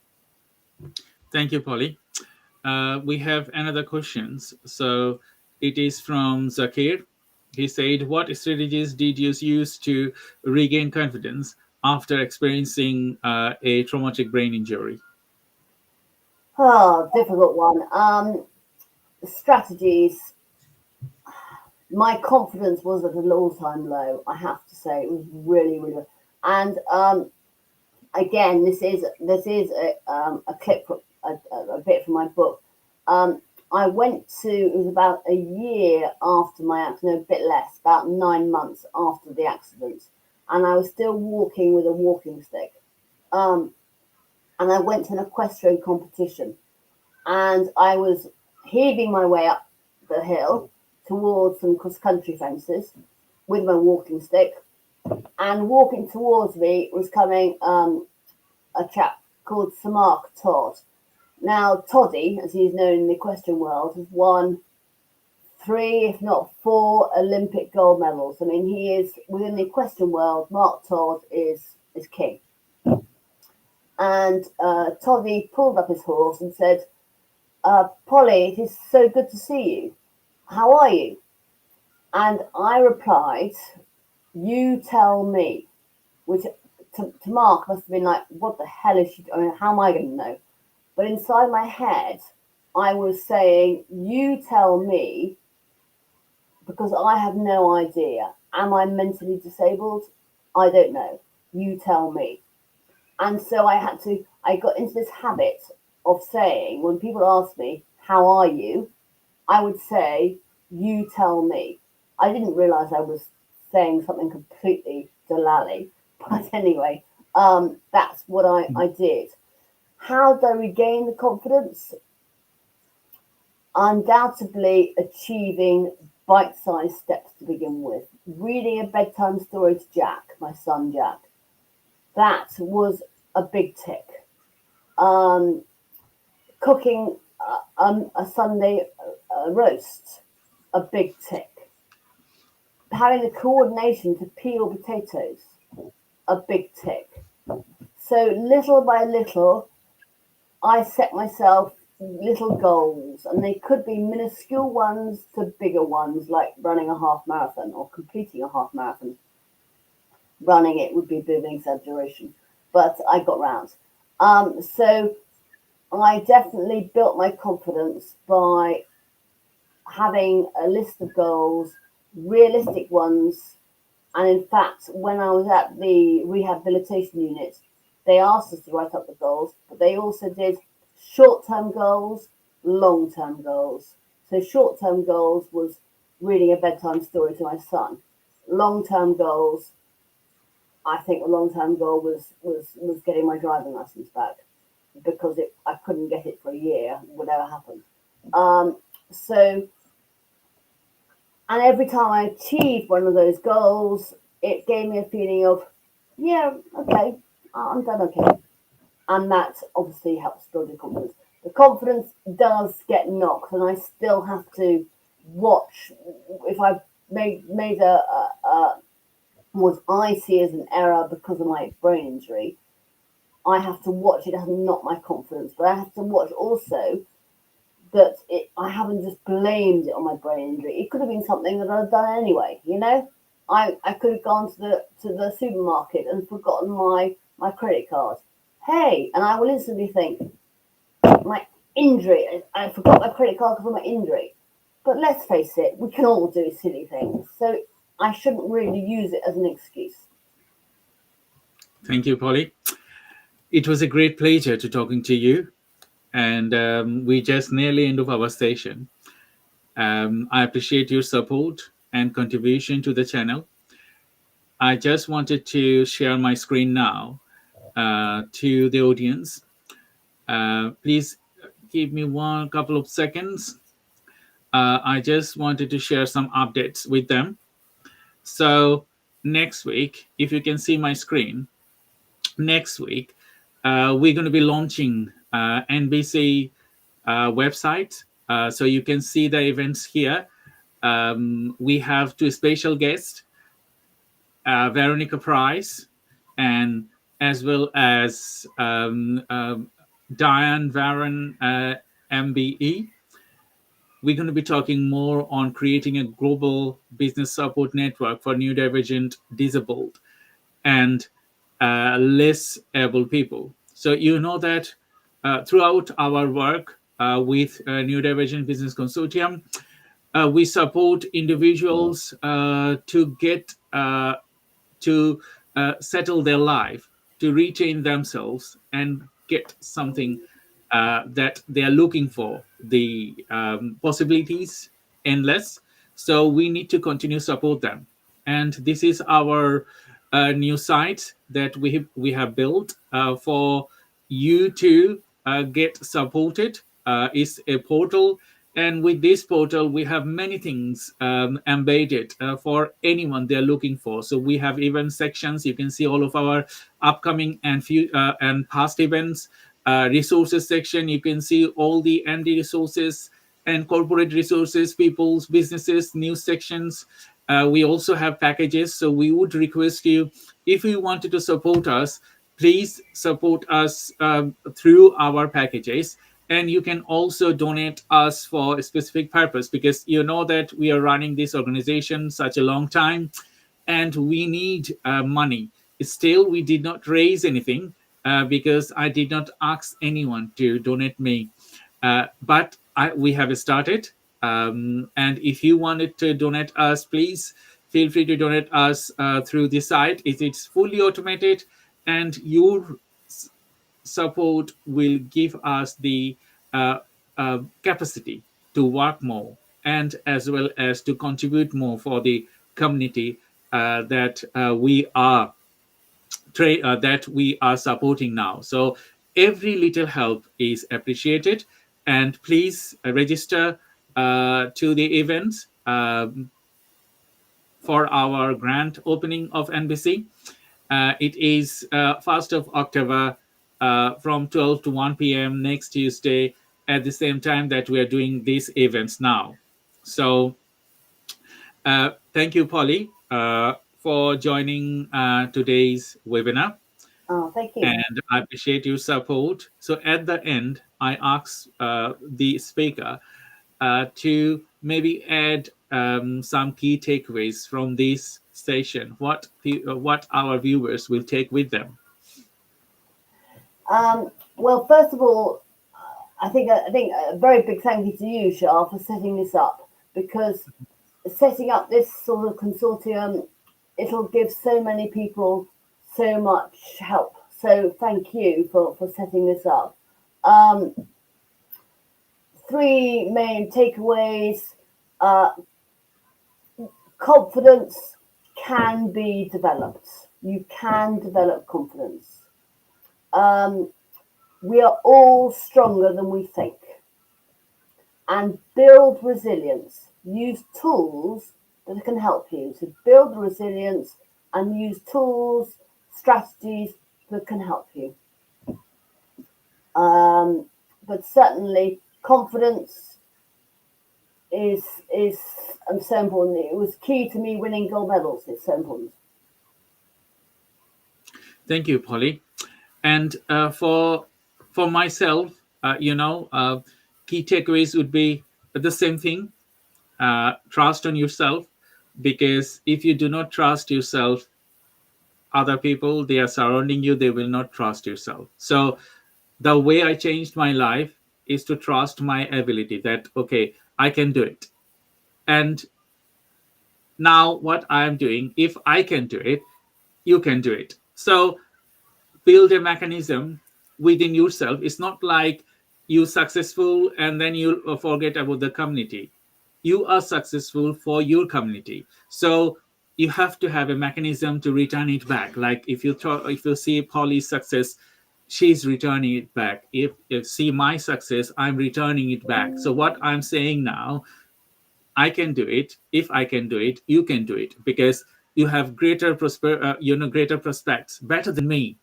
[SPEAKER 1] Thank you, Polly. We have another questions. So it is from Zakir. He said, "What strategies did you use to regain confidence after experiencing a traumatic brain injury?"
[SPEAKER 2] Oh, difficult one. Strategies. My confidence was at an all-time low, I have to say. It was really, really low. And again, this is a clip from a bit from my book. I went to, it was about a year after my accident, no, a bit less, about 9 months after the accident, and I was still walking with a walking stick. Um, and I went to an equestrian competition, and I was heaving my way up the hill towards some cross country fences with my walking stick, and walking towards me was coming a chap called 𝗘𝘃𝗲𝗃𝗫. Now, Toddy, as he's known in the equestrian world, has won 3, if not 4, Olympic gold medals. I mean, he is, within the equestrian world, Mark Todd is king. And Toddy pulled up his horse and said, "Polly, it is so good to see you. How are you?" And I replied, "You tell me," which to Mark must have been like, "What the hell is she? I mean, how am I going to know?" But inside my head, I was saying, "You tell me, because I have no idea. Am I mentally disabled? I don't know. You tell me." And so I got into this habit of saying, when people ask me, how are you? I would say, you tell me. I didn't realize I was saying something completely dollally, but anyway, that's what I did. How did I regain the confidence? Undoubtedly achieving bite-sized steps to begin with. Reading a bedtime story to Jack, my son Jack. That was a big tick. Um, Cooking a Sunday roast, a big tick. Having the coordination to peel potatoes, a big tick. So little by little, I set myself little goals, and they could be minuscule ones to bigger ones, like running a half marathon or completing a half marathon. Running it would be a bit of an exaggeration, but I got round. So I definitely built my confidence by having a list of goals, realistic ones. And in fact, when I was at the rehabilitation unit, they asked us to write up the goals, but they also did short-term goals, long-term goals. So short-term goals was reading a bedtime story to my son. Long-term goals, I think a long-term goal was getting my driving license back, because I couldn't get it for a year, whatever happened. So, and every time I achieved one of those goals, it gave me a feeling of, yeah, okay, I'm done okay. And that obviously helps build your confidence. The confidence does get knocked, and I still have to watch if I've made what I see as an error because of my brain injury. I have to watch it doesn't knock my confidence, but I have to watch also that I haven't just blamed it on my brain injury. It could have been something that I'd done anyway. I could have gone to the supermarket and forgotten my credit card. Hey, and I will instantly think, my injury. I forgot my credit card because of my injury. But let's face it, we can all do silly things. So I shouldn't really use it as an excuse.
[SPEAKER 1] Thank you, Polly. It was a great pleasure to talking to you, and we just nearly end of our session. I appreciate your support and contribution to the channel. I just wanted to share my screen now to the audience. Please give me one couple of seconds. I just wanted to share some updates with them. So next week, if you can see my screen, next week, we're going to be launching NBC website. So you can see the events here. We have two special guests, Veronica Price, and as well as Diane Varron, MBE. We're going to be talking more on creating a global business support network for neurodivergent, disabled, and less able people. So you know that throughout our work with Neurodivergent Business Consortium, we support individuals to get to settle their life, to retain themselves, and get something that they are looking for. The possibilities endless, so we need to continue support them. And this is our new site that we have built for you to get supported. Is a portal, and with this portal we have many things embedded for anyone they're looking for. So we have event sections. You can see all of our upcoming and past events. Resources section, you can see all the ND resources and corporate resources, people's businesses, news sections. We also have packages. So we would request you, if you wanted to support us, please support us through our packages. And you can also donate us for a specific purpose, because you know that we are running this organization such a long time and we need money. Still, we did not raise anything because I did not ask anyone to donate me. But we have started. And if you wanted to donate us, please feel free to donate us through the site. It's fully automated, and your support will give us the uh, capacity to work more, and as well as to contribute more for the community that we are supporting now. So every little help is appreciated, and please register to the event for our grand opening of NBC. It is 1st of October from 12 to 1 p.m. next Tuesday, at the same time that we are doing these events now. So thank you, Polly, for joining today's webinar.
[SPEAKER 2] Oh, thank you.
[SPEAKER 1] And I appreciate your support. So at the end, I ask the speaker to maybe add some key takeaways from this session. What our viewers will take with them.
[SPEAKER 2] Well, first of all, I think a very big thank you to you, Shah, for setting this up, because setting up this sort of consortium, it'll give so many people so much help. So thank you for setting this up. 3 main takeaways. Confidence can be developed. You can develop confidence. We are all stronger than we think. And build resilience. Use tools that can help you to build resilience, and use tools, strategies that can help you. But certainly confidence is so important. It was key to me winning gold medals. It's so important.
[SPEAKER 1] Thank you, Polly. And for myself, key takeaways would be the same thing. Trust on yourself, because if you do not trust yourself, other people, they are surrounding you, they will not trust yourself. So the way I changed my life is to trust my ability, that okay, I can do it. And now what I'm doing, if I can do it, you can do it. So build a mechanism within yourself. It's not like you successful and then you forget about the community. You are successful for your community. So you have to have a mechanism to return it back. Like if you see Polly's success, she's returning it back. If see my success, I'm returning it back. So what I'm saying now, I can do it. If I can do it, you can do it, because you have greater prospects, better than me,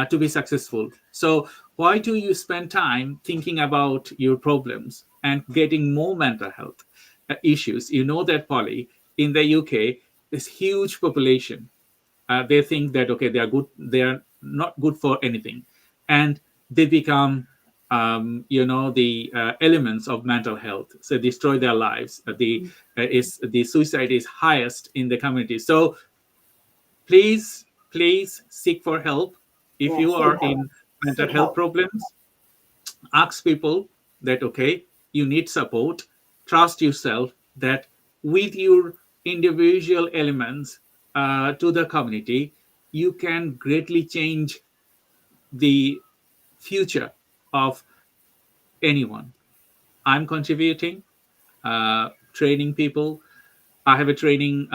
[SPEAKER 1] to be successful. So why do you spend time thinking about your problems and getting more mental health issues? You know that, Polly, in the UK, this huge population, they think that okay, they are not good for anything, and they become the elements of mental health, so destroy their lives. The suicide is highest in the community. So please seek for help. If you are in mental health problems, ask people that okay, you need support. Trust yourself that with your individual elements to the community, you can greatly change the future of anyone. I'm contributing, training people. I have a training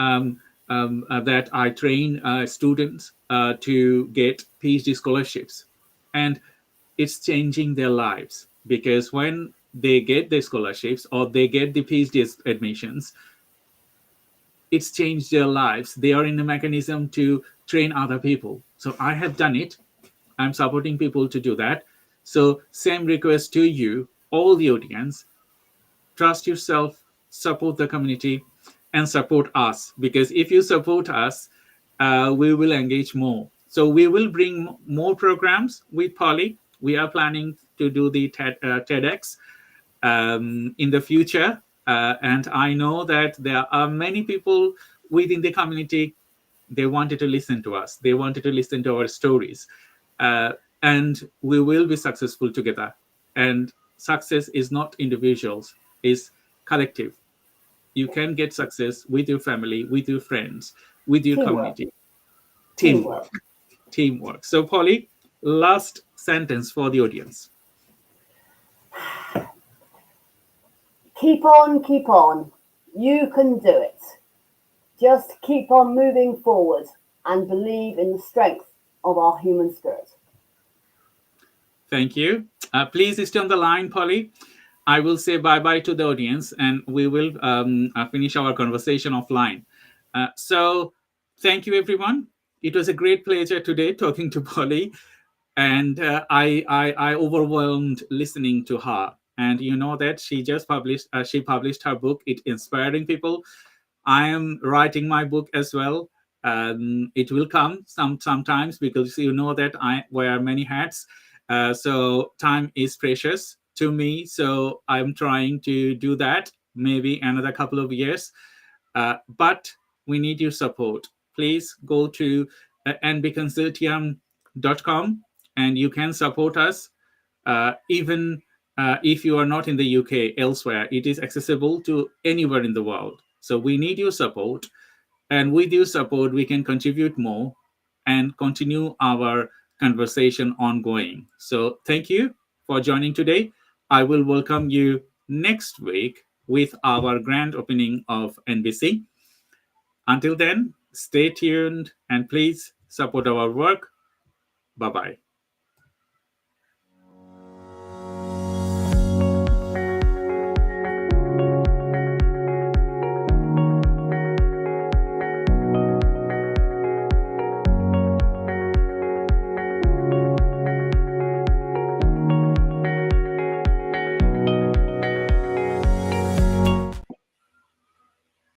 [SPEAKER 1] that I train students to get PhD scholarships, and it's changing their lives, because when they get the scholarships or they get the PhD admissions, it's changed their lives. They are in a mechanism to train other people. So I have done it. I'm supporting people to do that. So same request to you, all the audience. Trust yourself, support the community, and support us, because if you support us, we will engage more. So we will bring more programs with Polly. We are planning to do the TEDx in the future, and I know that there are many people within the community. They wanted to listen to us, they wanted to listen to our stories, and we will be successful together. And success is not individuals, is collective. You can get success with your family, with your friends, with your community. Teamwork. So Polly, last sentence for the audience.
[SPEAKER 2] Keep on, keep on. You can do it. Just keep on moving forward and believe in the strength of our human spirit.
[SPEAKER 1] Thank you. Please stay on the line, Polly. I will say bye-bye to the audience, and we will finish our conversation offline. So thank you, everyone. It was a great pleasure today talking to Polly, and I overwhelmed listening to her. And you know that she just published her book, It Inspiring People. I am writing my book as well. It will come sometimes, because you know that I wear many hats. So time is precious to me. So I'm trying to do that, maybe another couple of years. But we need your support. Please go to nbconsortium.com and you can support us. Even if you are not in the UK, elsewhere, it is accessible to anywhere in the world. So we need your support. And with your support, we can contribute more and continue our conversation ongoing. So thank you for joining today. I will welcome you next week with our grand opening of NBC. Until then, stay tuned and please support our work. Bye-bye.